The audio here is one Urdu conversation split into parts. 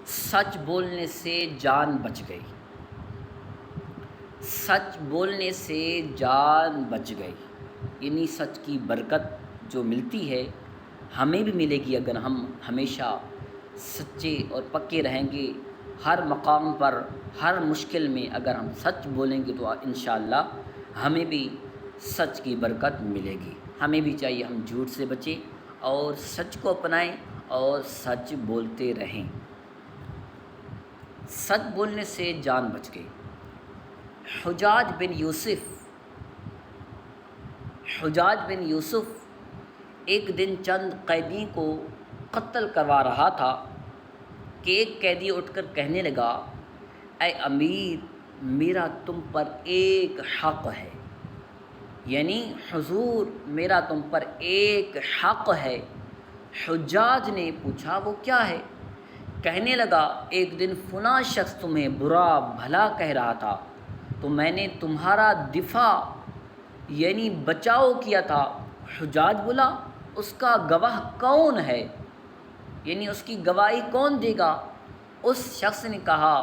سچ بولنے سے جان بچ گئی، سچ بولنے سے جان بچ گئی، یعنی سچ کی برکت جو ملتی ہے ہمیں بھی ملے گی اگر ہم ہمیشہ سچے اور پکے رہیں گے۔ ہر مقام پر، ہر مشکل میں اگر ہم سچ بولیں گے تو انشاءاللہ ہمیں بھی سچ کی برکت ملے گی۔ ہمیں بھی چاہیے ہم جھوٹ سے بچیں اور سچ کو اپنائیں اور سچ بولتے رہیں۔ سچ بولنے سے جان بچ گئی۔ حجاج بن یوسف ایک دن چند قیدی کو قتل کروا رہا تھا کہ ایک قیدی اٹھ کر کہنے لگا، اے امیر، میرا تم پر ایک حق ہے، یعنی حضور میرا تم پر ایک حق ہے۔ حجاج نے پوچھا وہ کیا ہے؟ کہنے لگا، ایک دن فلاں شخص تمہیں برا بھلا کہہ رہا تھا تو میں نے تمہارا دفاع یعنی بچاؤ کیا تھا۔ حجاج بولا، اس کا گواہ کون ہے؟ یعنی اس کی گواہی کون دے گا؟ اس شخص نے کہا،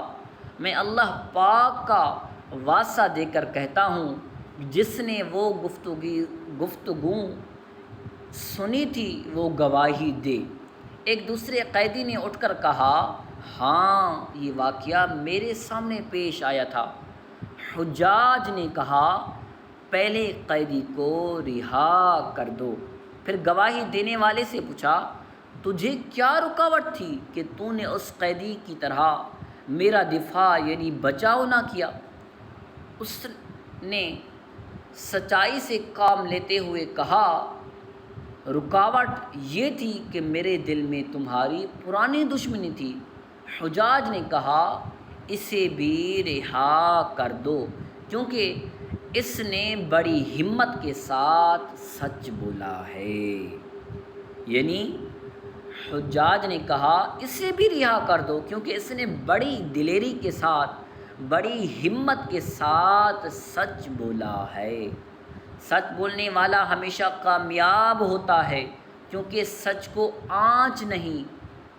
میں اللہ پاک کا واسطہ دے کر کہتا ہوں، جس نے وہ گفتگو سنی تھی وہ گواہی دے۔ ایک دوسرے قیدی نے اٹھ کر کہا، ہاں یہ واقعہ میرے سامنے پیش آیا تھا۔ حجاج نے کہا، پہلے قیدی کو رہا کر دو۔ پھر گواہی دینے والے سے پوچھا، تجھے کیا رکاوٹ تھی کہ تو نے اس قیدی کی طرح میرا دفاع یعنی بچاؤ نہ کیا؟ اس نے سچائی سے کام لیتے ہوئے کہا، رکاوٹ یہ تھی کہ میرے دل میں تمہاری پرانی دشمنی تھی۔ حجاج نے کہا، اسے بھی رہا کر دو، کیونکہ اس نے بڑی ہمت کے ساتھ سچ بولا ہے۔ یعنی حجاج نے کہا، اسے بھی رہا کر دو کیونکہ اس نے بڑی دلیری کے ساتھ، بڑی ہمت کے ساتھ سچ بولا ہے۔ سچ بولنے والا ہمیشہ کامیاب ہوتا ہے کیونکہ سچ کو آنچ نہیں،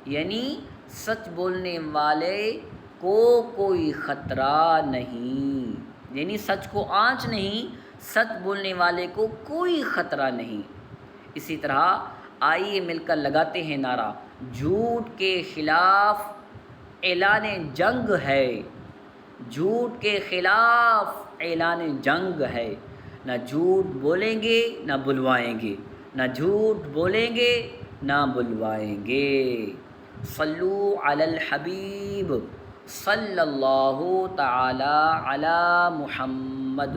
یعنی سچ بولنے والے کو کوئی خطرہ نہیں، یعنی سچ کو آنچ نہیں، سچ بولنے والے کو کوئی خطرہ نہیں۔ اسی طرح آئیے مل کر لگاتے ہیں نعرہ، جھوٹ کے خلاف اعلان جنگ ہے، جھوٹ کے خلاف اعلان جنگ ہے۔ نہ جھوٹ بولیں گے نہ بلوائیں گے، نہ جھوٹ بولیں گے نہ بلوائیں گے۔ صلو علی الحبیب صلی اللہ تعالی علی محمد۔